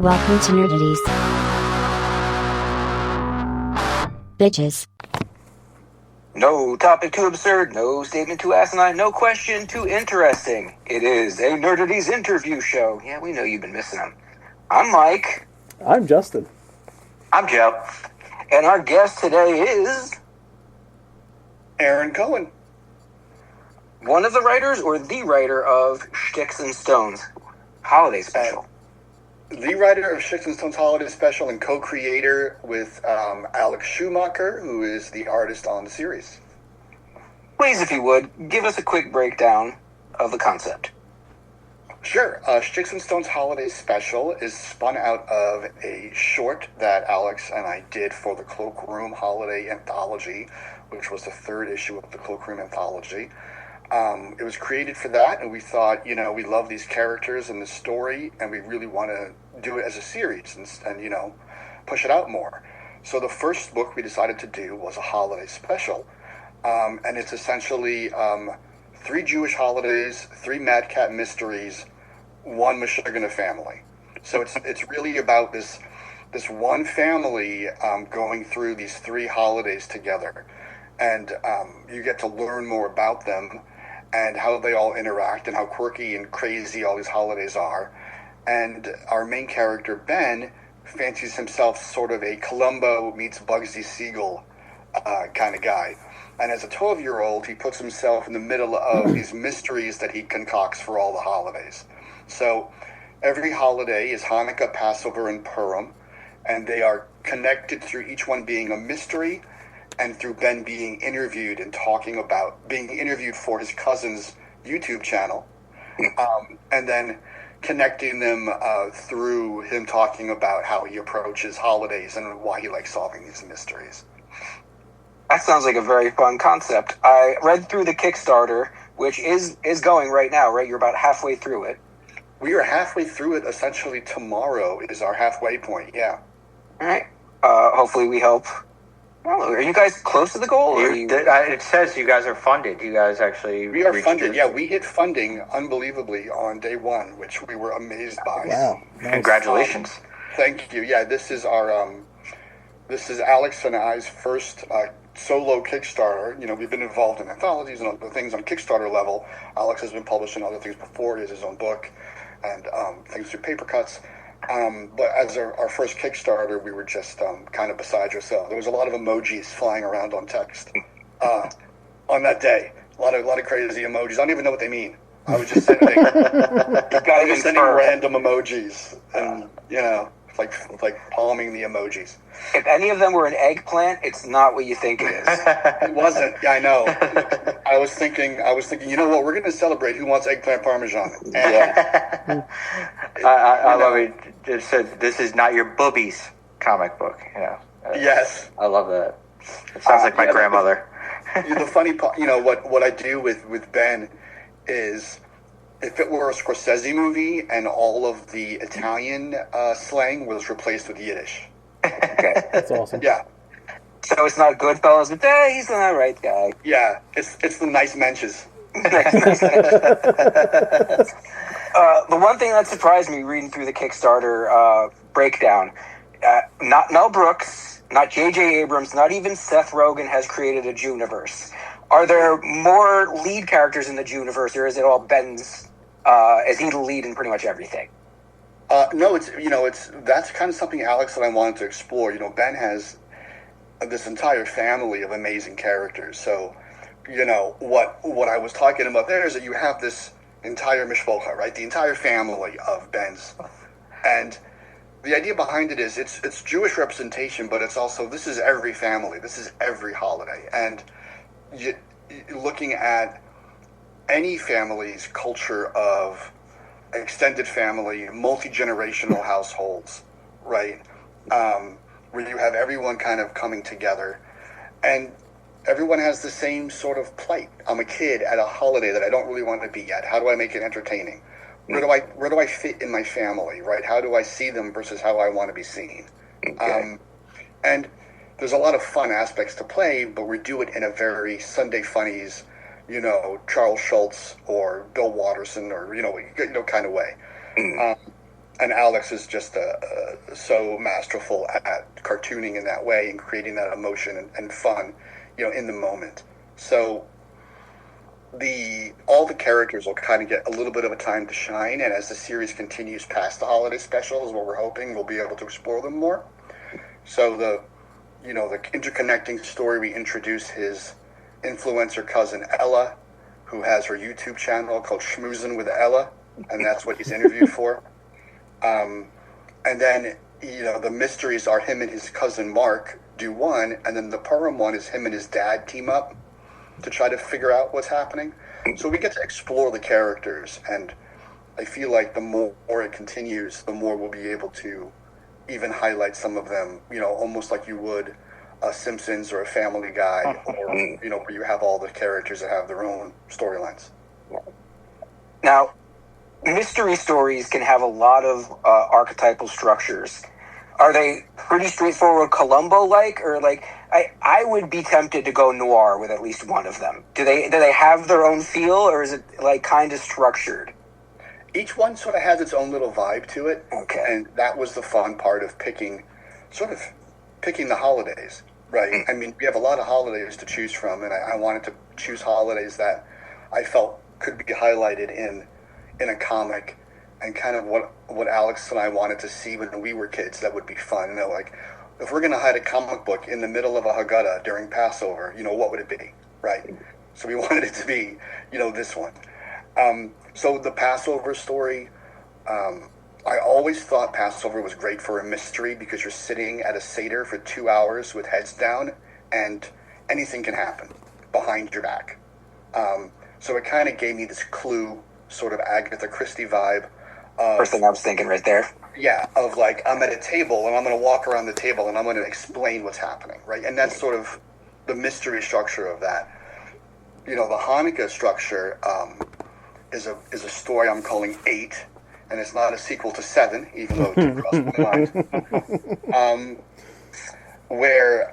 Welcome to Nerdaties. Bitches. No topic too absurd, no statement too asinine, no question too interesting. It is a Nerdaties interview show. Yeah, we know you've been missing them. I'm Mike. I'm Justin. I'm Joe. And our guest today is... Aaron Cohen. One of the writers or the writer of Sticks and Stones Holiday Special. The writer of Sticks and Stones Holiday Special and co-creator with Alex Schumacher, who is the artist on the series. Please, if you would, give us a quick breakdown of the concept. Sure. Sticks and Stones Holiday Special is spun out of a short that Alex and I did for the Cloakroom Holiday Anthology, which was the third issue of the Cloakroom Anthology. It was created for that, and we thought, we love these characters and the story, and we really want to do it as a series and push it out more. So the first book we decided to do was a holiday special, and it's essentially 3 Jewish holidays, 3 Mad Cat mysteries, 1 Meshuggah family. So it's really about this one family going through these 3 holidays together, and you get to learn more about them and how they all interact and how quirky and crazy all these holidays are. And our main character, Ben, fancies himself sort of a Columbo meets Bugsy Siegel kind of guy. And as a 12-year-old, he puts himself in the middle of these mysteries that he concocts for all the holidays. So every holiday is Hanukkah, Passover, and Purim, and they are connected through each one being a mystery and through Ben being interviewed and being interviewed for his cousin's YouTube channel, and then connecting them through him talking about how he approaches holidays and why he likes solving these mysteries. That sounds like a very fun concept. I read through the Kickstarter, which is going right now, right? You're about halfway through it. We are halfway through it. Essentially, tomorrow is our halfway point, yeah. All right. Hopefully we help. Well, are you guys close to the goal? It says you guys are funded. You guys actually... We are funded, yeah. We hit funding unbelievably on day 1, which we were amazed by. Wow. Nice. Congratulations. Thank you. Yeah, this is Alex and I's first solo Kickstarter. We've been involved in anthologies and other things on Kickstarter level. Alex has been publishing other things before. He has his own book and things through paper cuts. But as our first Kickstarter, we were just kind of beside ourselves. There was a lot of emojis flying around on text on that day. A lot of crazy emojis. I don't even know what they mean. I was just sending random emojis, and like palming the emojis. If any of them were an eggplant, it's not what you think it is. It wasn't. Yeah, I know. I was thinking. You know what? We're going to celebrate. Who wants eggplant parmesan? Yeah. I love it. It said, "This is not your boobies" comic book. Yes. I love that. It sounds like my grandmother. The funny part, what I do with Ben is, if it were a Scorsese movie and all of the Italian slang was replaced with Yiddish. Okay. That's awesome. Yeah. So it's not Goodfellas, but he's an alright guy. Yeah, it's the nice menches. The one thing that surprised me reading through the Kickstarter breakdown, not Mel Brooks, not J.J. Abrams, not even Seth Rogen has created a Juniverse. Are there more lead characters in the Juniverse, or is it all Ben's? Is he the lead in pretty much everything? No, that's kind of something Alex and I wanted to explore. Ben has this entire family of amazing characters. So, what I was talking about there is that you have this entire mishpocha, right? The entire family of Ben's, and the idea behind it is it's Jewish representation, but it's also, this is every family, this is every holiday, and looking at any family's culture of extended family, multi-generational households, right? Where you have everyone kind of coming together, and everyone has the same sort of plight. I'm a kid at a holiday that I don't really want to be at. How do I make it entertaining? Where do I fit in my family, right? How do I see them versus how I want to be seen? Okay. And there's a lot of fun aspects to play, but we do it in a very Sunday Funnies, Charles Schultz or Bill Watterson or, kind of way. And Alex is just so masterful at cartooning in that way and creating that emotion and fun, in the moment. So all the characters will kind of get a little bit of a time to shine, and as the series continues past the holiday special, is what we're hoping we'll be able to explore them more. So the interconnecting story, we introduce his influencer cousin Ella, who has her YouTube channel called Schmoozin' with Ella, and that's what he's interviewed for. And then, the mysteries are him and his cousin Mark do one, and then the Purim one is him and his dad team up to try to figure out what's happening. So we get to explore the characters, and I feel like the more it continues, the more we'll be able to even highlight some of them, almost like you would a Simpsons or a Family Guy, or, where you have all the characters that have their own storylines. Now, mystery stories can have a lot of archetypal structures. Are they pretty straightforward Columbo-like, or I would be tempted to go noir with at least one of them. Do they have their own feel, or is it kind of structured? Each one sort of has its own little vibe to it. Okay. And that was the fun part of picking the holidays, right? I mean, we have a lot of holidays to choose from, and I wanted to choose holidays that I felt could be highlighted in a comic, and kind of what Alex and I wanted to see when we were kids that would be fun. If we're going to hide a comic book in the middle of a Haggadah during Passover, what would it be, right? So we wanted it to be, this one. So the Passover story, I always thought Passover was great for a mystery because you're sitting at a Seder for 2 hours with heads down, and anything can happen behind your back. So it kind of gave me this Clue, sort of Agatha Christie vibe. First thing I was thinking right there. Yeah, of I'm at a table and I'm going to walk around the table and I'm going to explain what's happening, right? And that's sort of the mystery structure of that. The Hanukkah structure is a story I'm calling 8, and it's not a sequel to 7, even though it did cross my mind. Where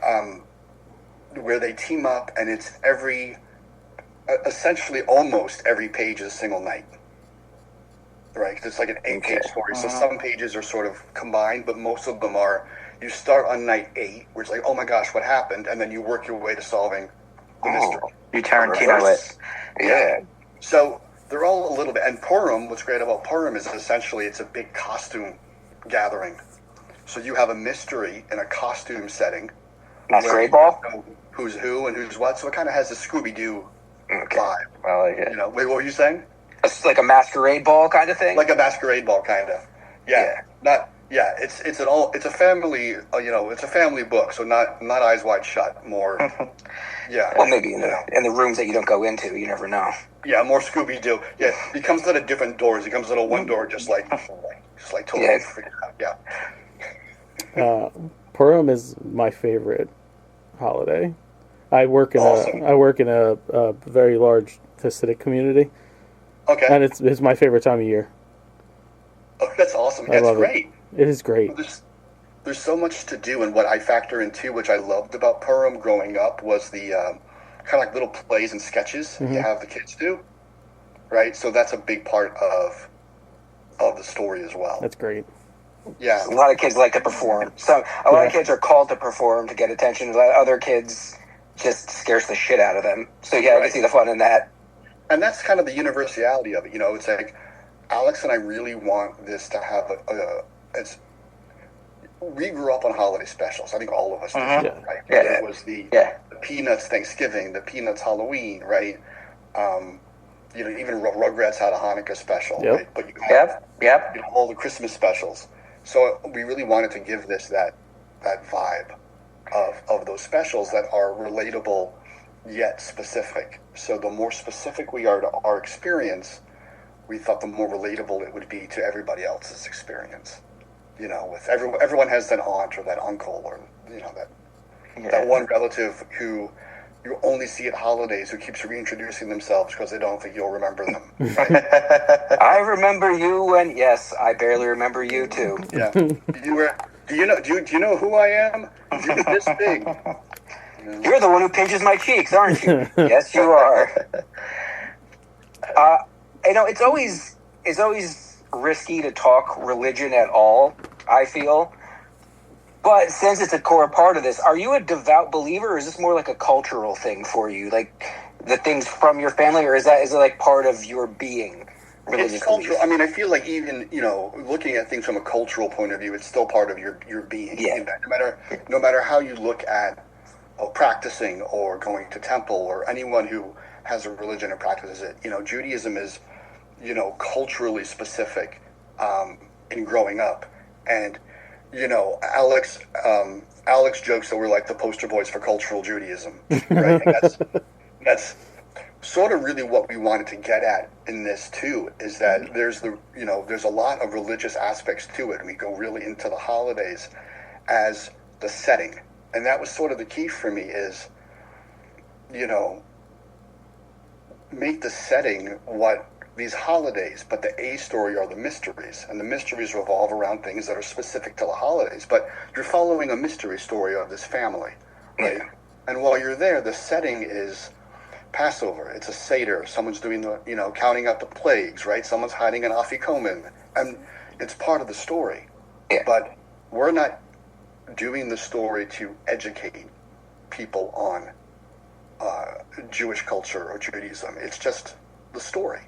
they team up, and it's essentially almost every page is a single night. Right, because it's like an 8-page story. So some pages are sort of combined, but most of them are, you start on night 8, where it's like, oh my gosh, what happened? And then you work your way to solving the mystery. You Tarantino it. Yeah. So they're all a little bit, and Purim, what's great about Purim is essentially it's a big costume gathering. So you have a mystery in a costume setting. Masquerade ball? Who's who and who's what. So it kind of has a Scooby-Doo vibe. I like it. Wait, what were you saying? It's like a masquerade ball kind of thing? Like a masquerade ball, kind of. Yeah. It's a family, it's a family book, so not Eyes Wide Shut, more, yeah. Well, maybe in the rooms that you don't go into, you never know. Yeah, more Scooby-Doo. Yeah, he comes out of different doors. He comes out of one door, just totally figured out. Yeah. Purim is my favorite holiday. I work in a very large Hasidic community. Okay. And it's my favorite time of year. Oh, that's awesome. That's great. It is great. There's so much to do, and what I factor in too, which I loved about Purim growing up, was the kind of like little plays and sketches you have the kids do, right? So that's a big part of the story as well. That's great. Yeah. A lot of kids like to perform. So a lot of kids are called to perform to get attention. Other kids just scares the shit out of them. So yeah, I can see the fun in that. And that's kind of the universality of it. It's like Alex and I really want this to have we grew up on holiday specials. I think all of us did, right? Yeah. It was the Peanuts Thanksgiving, the Peanuts Halloween, right? Even Rugrats had a Hanukkah special, right? But you have all the Christmas specials. So we really wanted to give this that vibe of those specials that are relatable yet specific. So the more specific we are to our experience, we thought the more relatable it would be to everybody else's experience. With everyone has that aunt or that uncle or that one relative who you only see at holidays who keeps reintroducing themselves because they don't think you'll remember them. Right? I remember you, and yes, I barely remember you too. Yeah. Do you know who I am? You're this big. You're the one who pinches my cheeks, aren't you? Yes, you are. It's always risky to talk religion at all, I feel. But since it's a core part of this, are you a devout believer, or is this more like a cultural thing for you? Like the things from your family, or is it like part of your being? It's cultural. I mean, I feel like even, looking at things from a cultural point of view, it's still part of your being. Yeah. No matter how you look at practicing or going to temple, or anyone who has a religion and practices it, Judaism is, culturally specific in growing up. And, Alex jokes that we're like the poster boys for cultural Judaism, right? And that's sort of really what we wanted to get at in this too, is that there's a lot of religious aspects to it, and we go really into the holidays as the setting. And that was sort of the key for me is, make the setting what these holidays, but the A story are the mysteries, and the mysteries revolve around things that are specific to the holidays. But you're following a mystery story of this family, right? Yeah. And while you're there, the setting is Passover. It's a Seder. Someone's doing the, counting out the plagues, right? Someone's hiding an afikomen, and it's part of the story. Yeah. But we're not doing the story to educate people on Jewish culture or Judaism. It's just the story.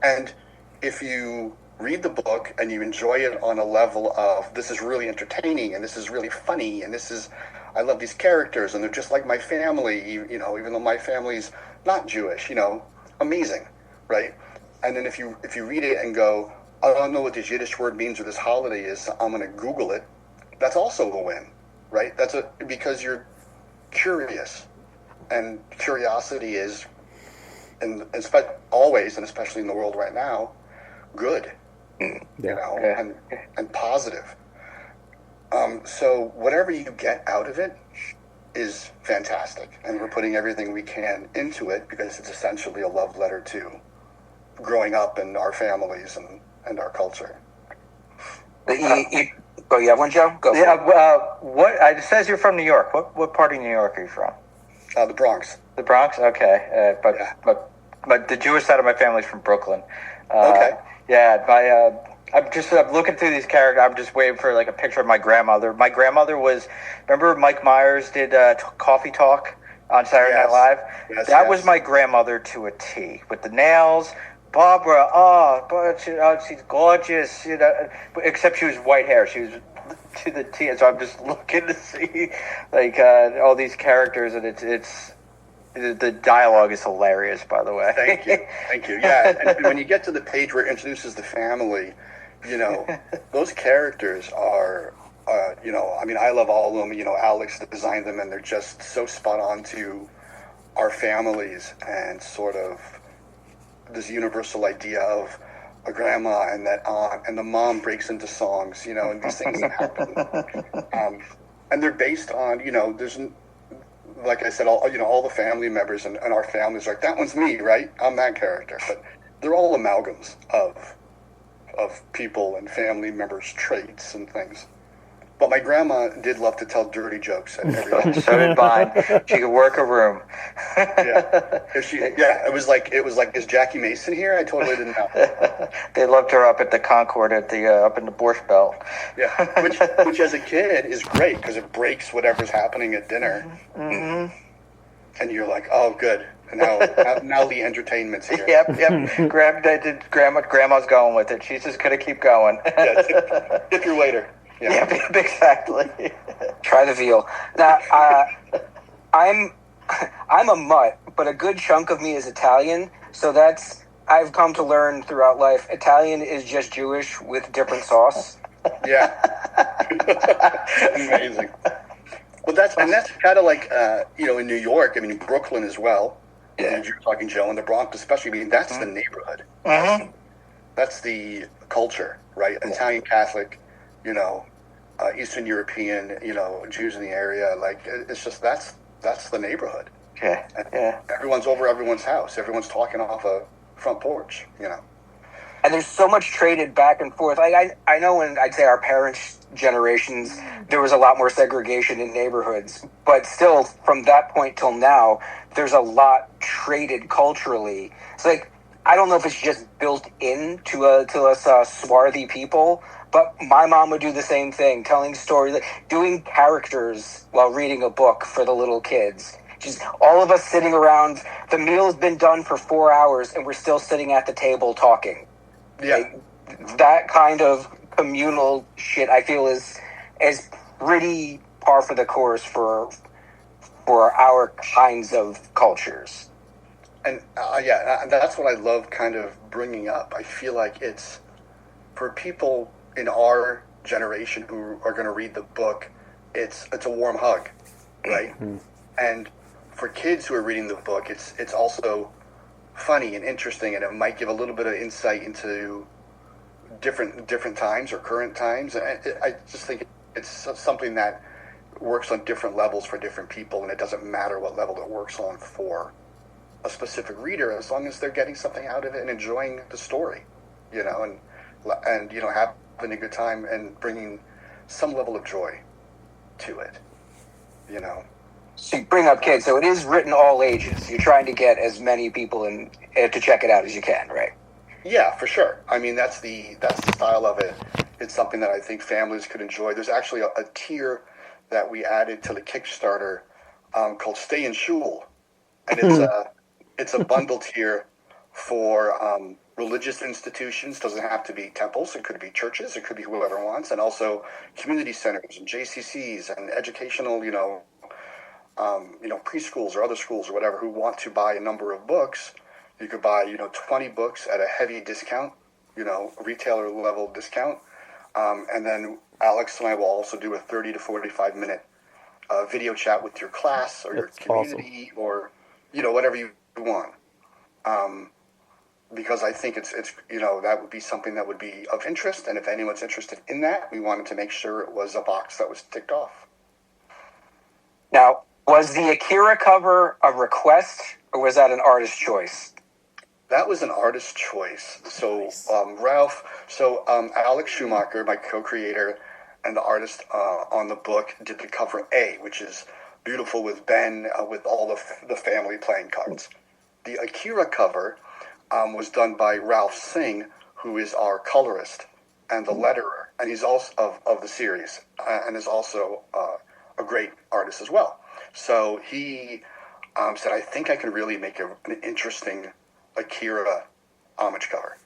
And if you read the book and you enjoy it on a level of, this is really entertaining and this is really funny and I love these characters and they're just like my family, even though my family's not Jewish, amazing, right? And then if you read it and go, I don't know what this Yiddish word means or this holiday is, so I'm going to Google it, that's also a win, right? Because you're curious, and curiosity is, and always, and especially in the world right now, good, and positive. So whatever you get out of it is fantastic, and we're putting everything we can into it because it's essentially a love letter to growing up and our families and our culture. You have one, Joe? Go. It says you're from New York. What part of New York are you from? The Bronx. The Bronx, okay. But the Jewish side of my family's from Brooklyn. Okay. Yeah, I'm looking through these characters. I'm just waiting for like a picture of my grandmother. My grandmother remember Mike Myers did Coffee Talk on Saturday Night Live? Yes, that was my grandmother to a T, with the nails. Barbara, she's gorgeous, except she was white hair. She was to the T, and so I'm just looking to see like all these characters, and it's the dialogue is hilarious, by the way. Thank you. Yeah, and when you get to the page where it introduces the family, those characters are, I love all of them. Alex designed them, and they're just so spot on to our families and sort of this universal idea of a grandma and that aunt, and the mom breaks into songs, and these things that happen. And they're based on, there's, like I said, all the family members and our families are like, that one's me, right? I'm that character. But they're all amalgams of people and family members' traits and things. But my grandma did love to tell dirty jokes at every time. So did mine. She could work a room. It was like, is Jackie Mason here? I totally didn't know. They loved her up at the Concord up in the Borscht Belt. Yeah, which as a kid is great because it breaks whatever's happening at dinner. Mm-hmm. And you're like, oh, good. And now the entertainment's here. Yep. Grandma's going with it. She's just gonna keep going. Tip your waiter. Yeah, exactly. Try the veal. Now, I'm a mutt, but a good chunk of me is Italian. So I've come to learn throughout life, Italian is just Jewish with different sauce. Yeah. Amazing. Well, that's kind of like, in New York, Brooklyn as well. Yeah. And you're talking, Joe, in the Bronx especially, that's the neighborhood. Mm-hmm. That's the culture, right? Yeah. Italian Catholic, Eastern European, Jews in the area. Like, it's just, that's the neighborhood. Yeah. Yeah. Everyone's over everyone's house. Everyone's talking off a front porch, And there's so much traded back and forth. Like I know when I'd say our parents' generations, there was a lot more segregation in neighborhoods. But still, from that point till now, there's a lot traded culturally. It's like, I don't know if it's just built into us swarthy people, but my mom would do the same thing, telling stories, like doing characters while reading a book for the little kids. Just all of us sitting around. The meal's been done for 4 hours, and we're still sitting at the table talking. Yeah. Like, that kind of communal shit, I feel, is pretty par for the course for our kinds of cultures. And that's what I love kind of bringing up. I feel like it's for people in our generation who are going to read the book, it's a warm hug, right? Mm-hmm. And for kids who are reading the book, it's also funny and interesting, and it might give a little bit of insight into different times or current times. I just think it's something that works on different levels for different people, and it doesn't matter what level it works on for a specific reader, as long as they're getting something out of it and enjoying the story, you know, and you know, having a good time and bringing some level of joy to it, you know. So you bring up kids, so it is written all ages. You're trying to get as many people in to check it out as you can, right? Yeah, for sure. I mean, that's the style of it. It's something that I think families could enjoy. There's actually a tier that we added to the Kickstarter called Stay in Shul, and it's a bundle tier for religious institutions. Doesn't have to be temples. It could be churches. It could be whoever wants, and also community centers and JCCs and educational, preschools or other schools or whatever who want to buy a number of books. You could buy 20 books at a heavy discount, retailer level discount, and then Alex and I will also do a 30 to 45 minute video chat with your class or your community, awesome. Or whatever you want. Because I think it's that would be something that would be of interest, and if anyone's interested in that, we wanted to make sure it was a box that was ticked off. Now, was the Akira cover a request, or was that an artist's choice? That was an artist's choice. So nice. Alex Schumacher, my co-creator and the artist on the book, did the cover A, which is beautiful with Ben, with all the family playing cards. The Akira cover was done by Ralph Singh, who is our colorist and the letterer, and he's also of the series, and is also a great artist as well. So he said, I think I can really make an interesting Akira homage cover.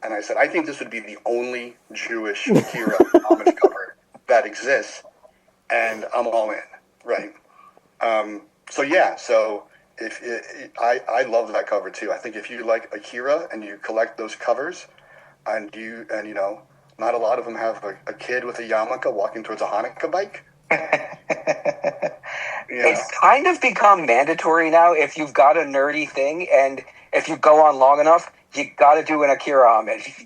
And I said, I think this would be the only Jewish Akira homage cover that exists, and I'm all in, right? So I love that cover too. I think if you like Akira and you collect those covers, and not a lot of them have a kid with a yarmulke walking towards a Hanukkah bike. It's kind of become mandatory now. If you've got a nerdy thing, and if you go on long enough, you got to do an Akira homage.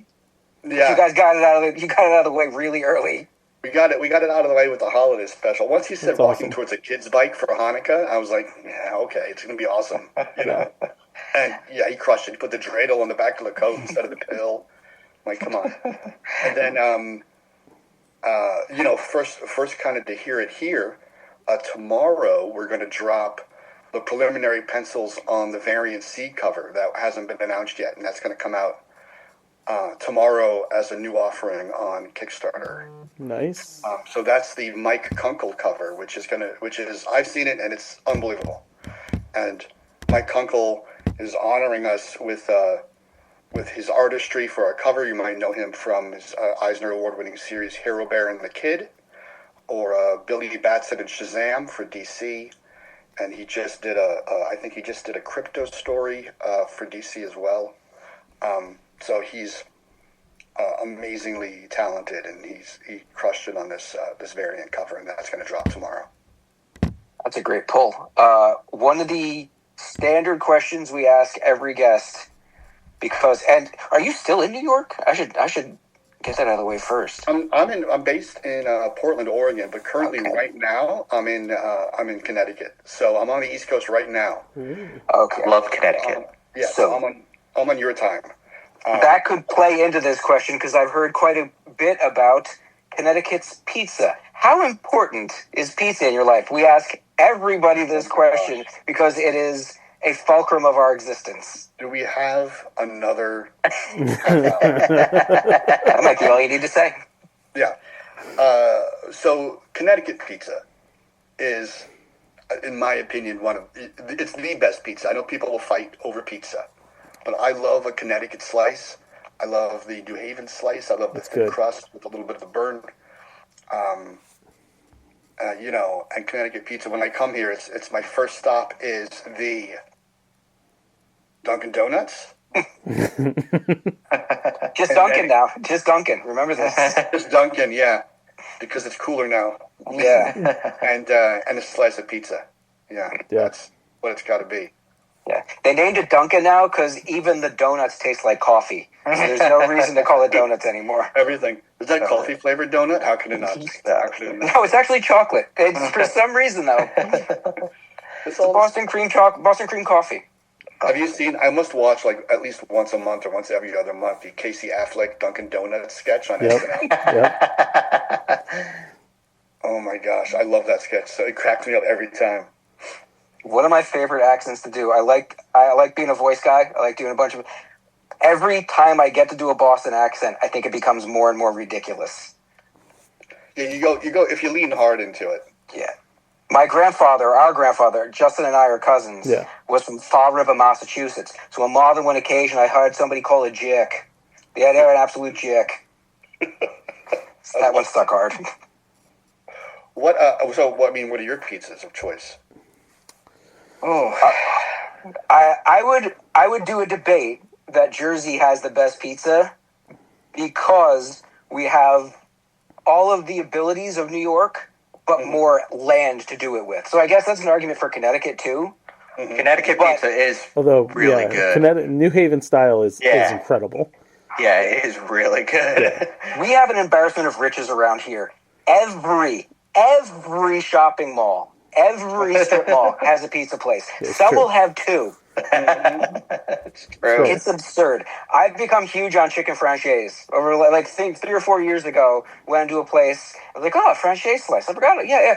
Yeah, you guys got it out of the way really early. We got it out of the way with the holiday special. Once he said that's walking awesome. Towards a kid's bike for Hanukkah, I was like, yeah, okay, it's gonna be awesome, And yeah, he crushed it. He put the dreidel on the back of the coat instead of the pill. I'm like, come on. And then first kind of to hear it here. Tomorrow we're going to drop the preliminary pencils on the variant C cover that hasn't been announced yet, and that's going to come out tomorrow as a new offering on Kickstarter. Nice. So that's the Mike Kunkel cover, which is I've seen it and it's unbelievable. And Mike Kunkel is honoring us with his artistry for our cover. You might know him from his Eisner Award-winning series Hero Bear and the Kid, or Billy Batson and Shazam for DC. And he just did a crypto story for DC as well. So he's amazingly talented, and he crushed it on this variant cover, and that's going to drop tomorrow. That's a great pull. One of the standard questions we ask every guest, and are you still in New York? I should get that out of the way first. I'm based in Portland, Oregon, but currently right now I'm in Connecticut. So I'm on the East Coast right now. Okay, love Connecticut. So I'm on your time. That could play into this question because I've heard quite a bit about Connecticut's pizza. How important is pizza in your life? We ask everybody this question because it is a fulcrum of our existence. Do we have another? That might be all you need to say. Yeah. So Connecticut pizza is, in my opinion, it's the best pizza. I know people will fight over pizza, but I love a Connecticut slice. I love the New Haven slice. I love the thin crust with a little bit of the burn. And Connecticut pizza. When I come here, it's my first stop is the Dunkin' Donuts. Just Dunkin' now. Just Dunkin'. Remember this. Just Dunkin', yeah, because it's cooler now. Yeah. And a slice of pizza. Yeah, that's what it's got to be. Yeah, they named it Dunkin' now because even the donuts taste like coffee. So there's no reason to call it donuts anymore. Everything. Is that coffee flavored donut? How can it not? No, it's actually chocolate. It's for some reason though. It's a Boston cream coffee. Have you seen? I must watch like at least once a month or once every other month the Casey Affleck Dunkin' Donuts sketch on SNL. Yep. Oh my gosh, I love that sketch. So it cracks me up every time. One of my favorite accents to do. I like being a voice guy. I like doing a bunch of. Every time I get to do a Boston accent, I think it becomes more and more ridiculous. Yeah, you go. If you lean hard into it. Yeah. Our grandfather, Justin and I are cousins, was from Fall River, Massachusetts. So on more than one occasion, I heard somebody call a jerk. Yeah, they're an absolute jerk. That one stuck hard. What are your pizzas of choice? I would do a debate that Jersey has the best pizza because we have all of the abilities of New York, but more land to do it with. So I guess that's an argument for Connecticut too. Mm-hmm. Connecticut pizza is really good. New Haven style is incredible. Yeah, it is really good. Yeah. We have an embarrassment of riches around here. Every shopping mall, every strip mall has a pizza place. Some will have two. It's true. It's absurd. I've become huge on chicken franchise. Over I think 3 or 4 years ago, went to a place. I was like, "Oh, franchise slice. I forgot it. Yeah."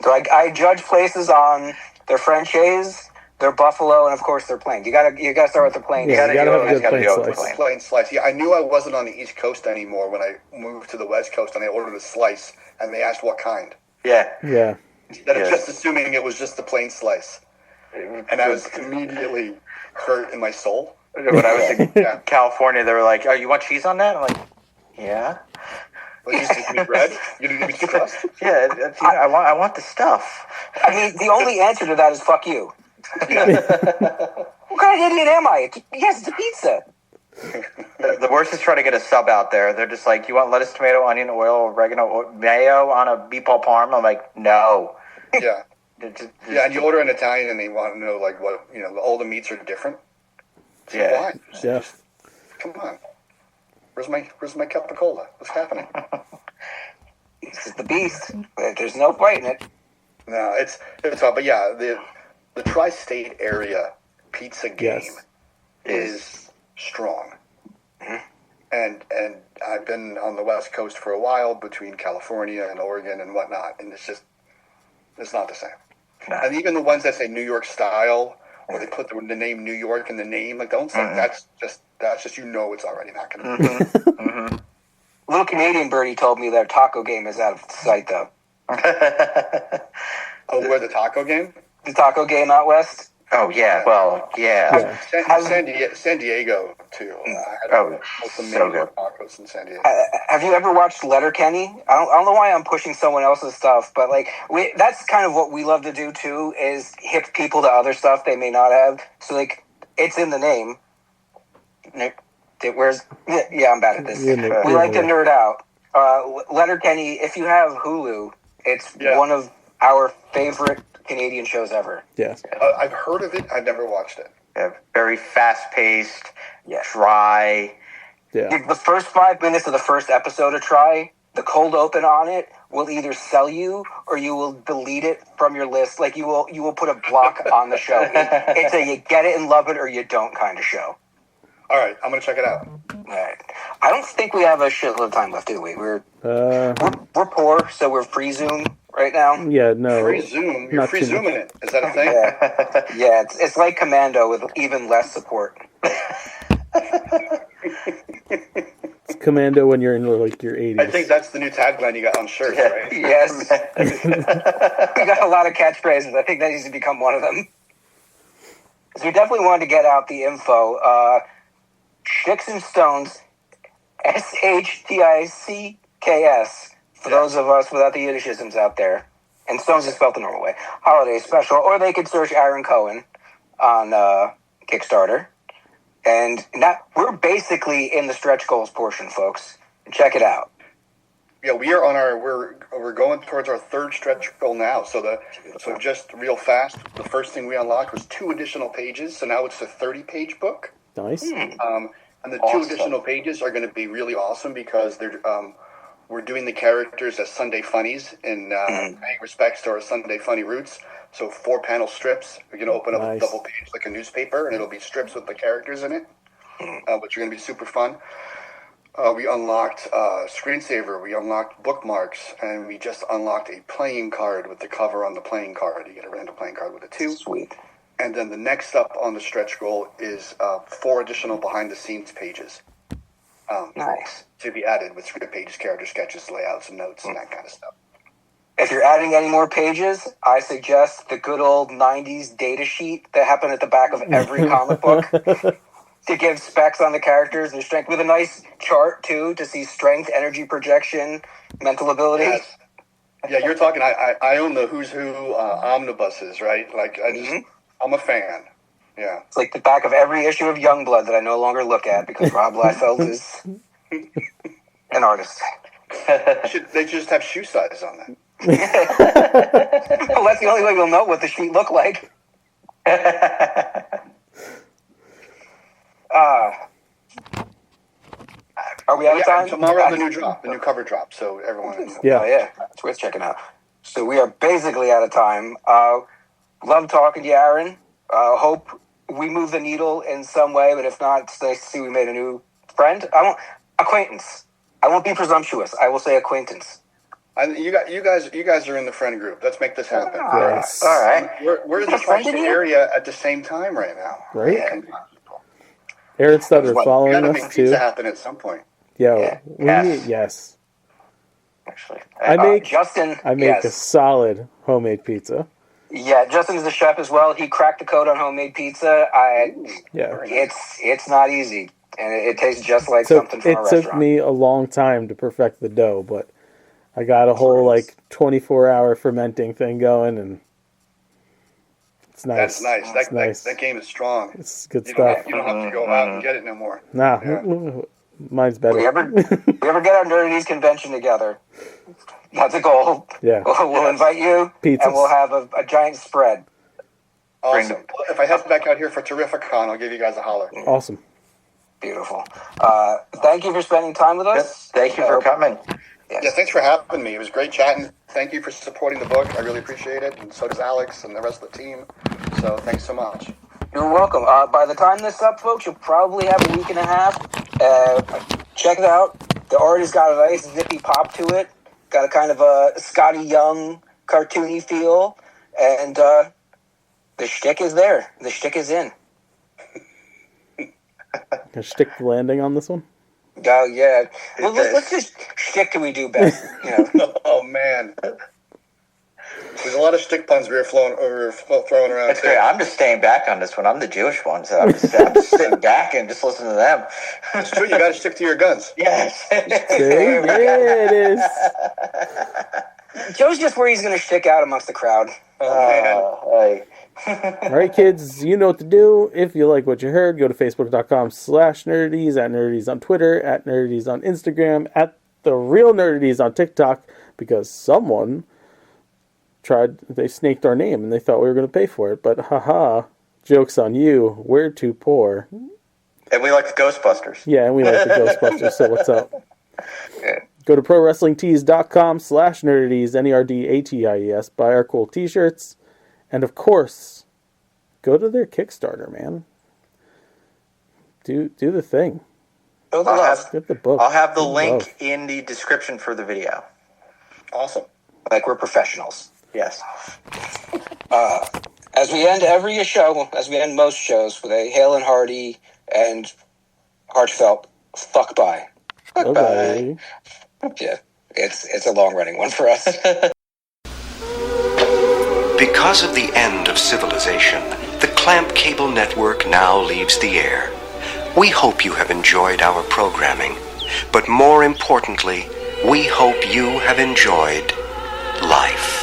So I judge places on their franchise, their buffalo, and of course their plain. You gotta start with the plain. Yeah, you gotta have a good plain slice. Plain slice. Yeah, I knew I wasn't on the East Coast anymore when I moved to the West Coast, and I ordered a slice, and they asked what kind. Yeah. Instead of just assuming it was just the plain slice. And I was immediately hurt in my soul. When I was in California, they were like, "Oh, you want cheese on that?" I'm like, "Yeah." Well, you just give me bread? You didn't give me crust? Yeah, I want the stuff. I mean, the only answer to that is fuck you. Yeah. What kind of idiot am I? Yes, it's a pizza. The worst is trying to get a sub out there. They're just like, "You want lettuce, tomato, onion, oil, oregano, mayo on a meatball parm?" I'm like, "No." Yeah. And you order an Italian and they want to know, like, what, all the meats are different. So why? Yeah. Come on. Where's my cup of cola? What's happening? This is the beast. There's no fighting it. No, it's hard. But yeah, the tri-state area pizza game is strong. Mm-hmm. And I've been on the West Coast for a while between California and Oregon and whatnot, and it's not the same. No. And even the ones that say New York style, or they put the name New York in the name, like don't say that's just it's already not going to be. Mm-hmm. Little Canadian birdie told me their taco game is out of sight, though. Oh, where the taco game? The taco game out west? Oh, yeah. Well, yeah. San Diego, too. So good. Tacos in San Diego. Have you ever watched Letterkenny? I don't know why I'm pushing someone else's stuff, but that's kind of what we love to do, too, is hip people to other stuff they may not have. So, it's in the name. Nick, I'm bad at this. We like to nerd out. Letterkenny, if you have Hulu, it's one of our favorite Canadian shows ever. Yes. I've heard of it. I've never watched it. Yeah, very fast-paced, dry. Yeah. The first 5 minutes of the first episode of Try, the cold open on it will either sell you or you will delete it from your list. Like you will put a block on the show. It's a you get it and love it or you don't kind of show. All right, I'm gonna check it out. All right. I don't think we have a shitload of time left, do we? We're poor, so we're free Zoom right now. Yeah, no. Free Zoom. You're not free too much. zooming it. Is that a thing? Yeah, it's like Commando with even less support. It's Commando when you're in like your 80s. I think that's the new tagline you got on shirts, right? Yes. We got a lot of catchphrases. I think that needs to become one of them. So we definitely wanted to get out the info. Sticks and Stones, SHTICKS, for those of us without the Yiddishisms out there. And Stones is spelled the normal way. Holiday special. Or they could search Aaron Cohen on Kickstarter. And now we're basically in the stretch goals portion, folks. Check it out. Yeah, we are on we're going towards our third stretch goal now. So just real fast, the first thing we unlocked was 2 additional pages. So now it's a 30-page book. Nice. And the 2 additional pages are going to be really awesome because we're doing the characters as Sunday funnies in paying respects to our Sunday funny roots. So 4-panel strips. We're going to open up a double page like a newspaper, and it'll be strips with the characters in it, which are going to be super fun. We unlocked Screensaver. We unlocked bookmarks, and we just unlocked a playing card with the cover on the playing card. You get a random playing card with a 2. Sweet. And then the next up on the stretch goal is 4 additional behind-the-scenes pages. Nice. To be added with script pages, character sketches, layouts, and notes, and that kind of stuff. If you're adding any more pages, I suggest the good old 90s data sheet that happened at the back of every comic book to give specs on the characters and strength, with a nice chart, too, to see strength, energy projection, mental ability. Yes. Yeah, you're talking, I own the Who's Who omnibuses, right? Like, I'm a fan. Yeah. It's like the back of every issue of Youngblood that I no longer look at because Rob Liefeld is an artist. They just have shoe size on that. Well, that's the only way we'll know what the sheet looked like. Are we out of time? Tomorrow the new cover drop, so everyone. Yeah. Oh, yeah. It's worth checking out. So we are basically out of time. Love talking to you, Aaron. Hope we move the needle in some way, but if not, it's nice to see we made a new friend. Acquaintance. I won't be presumptuous. I will say acquaintance. You guys are in the friend group. Let's make this happen. Yes. All right. We're in the tri-state area at the same time right now. Right? Yeah. Aaron started We following gotta us make too. pizza happen at some point. Yeah. Yes. Actually, I make Justin. a Yes. solid homemade pizza. Yeah, Justin is the chef as well. He cracked the code on homemade pizza. Yeah. It's not easy, and it tastes just like something from a It restaurant. took me a long time to perfect the dough, but I got a whole 24-hour fermenting thing going, and it's nice. That's nice. It's nice. That game is strong. It's good You stuff. don't have to go out and get it no more. Nah, Yeah. mine's better. We ever get our Nerdaties convention together? That's a goal. Yeah. We'll invite you, Pizzas. and we'll have a giant spread. Awesome. If I head back out here for Terrificon, I'll give you guys a holler. Awesome. Beautiful. Thank you for spending time with us. yes, thank you for coming. Yes. Yeah, thanks for having me. It was great chatting. Thank you for supporting the book. I really appreciate it, and so does Alex and the rest of the team. So thanks so much. You're welcome. By the time this up, folks, you'll probably have a week and a half. Check it out. The art has got a nice zippy pop to it. Got a kind of a Scotty Young cartoony feel. And the shtick is there. The shtick is in. Gonna stick the landing on this one? Oh, yeah. Well, let's just shtick till we do best. You know. Oh, man. There's a lot of stick puns we were throwing around. That's great. I'm just staying back on this one. I'm the Jewish one, so I'm just sitting back and just listening to them. It's true. You got to stick to your guns. Yes. See? Yeah, it is. Joe's just where he's going to stick out amongst the crowd. Hey. All right, kids, you know what to do. If you like what you heard, go to facebook.com/nerdities, at nerdities on Twitter, at nerdities on Instagram, at the real nerdities on TikTok, because someone they snaked our name and they thought we were going to pay for it. But haha, joke's on you. We're too poor. And we like the Ghostbusters. Yeah, and we like the Ghostbusters, so what's up? Go to prowrestlingtees.com/nerdities, NERDATIES, buy our cool t-shirts. And of course, go to their Kickstarter, man. Do the thing. I'll Get the book. have the Love. link in the description for the video. Awesome. Like we're professionals. Yes. As we end every show, as we end most shows, with a hail and hearty and heartfelt fuck bye. Okay. Yeah, it's a long running one for us. Because of the end of civilization, the Clamp Cable Network now leaves the air. We hope you have enjoyed our programming, but more importantly, we hope you have enjoyed life.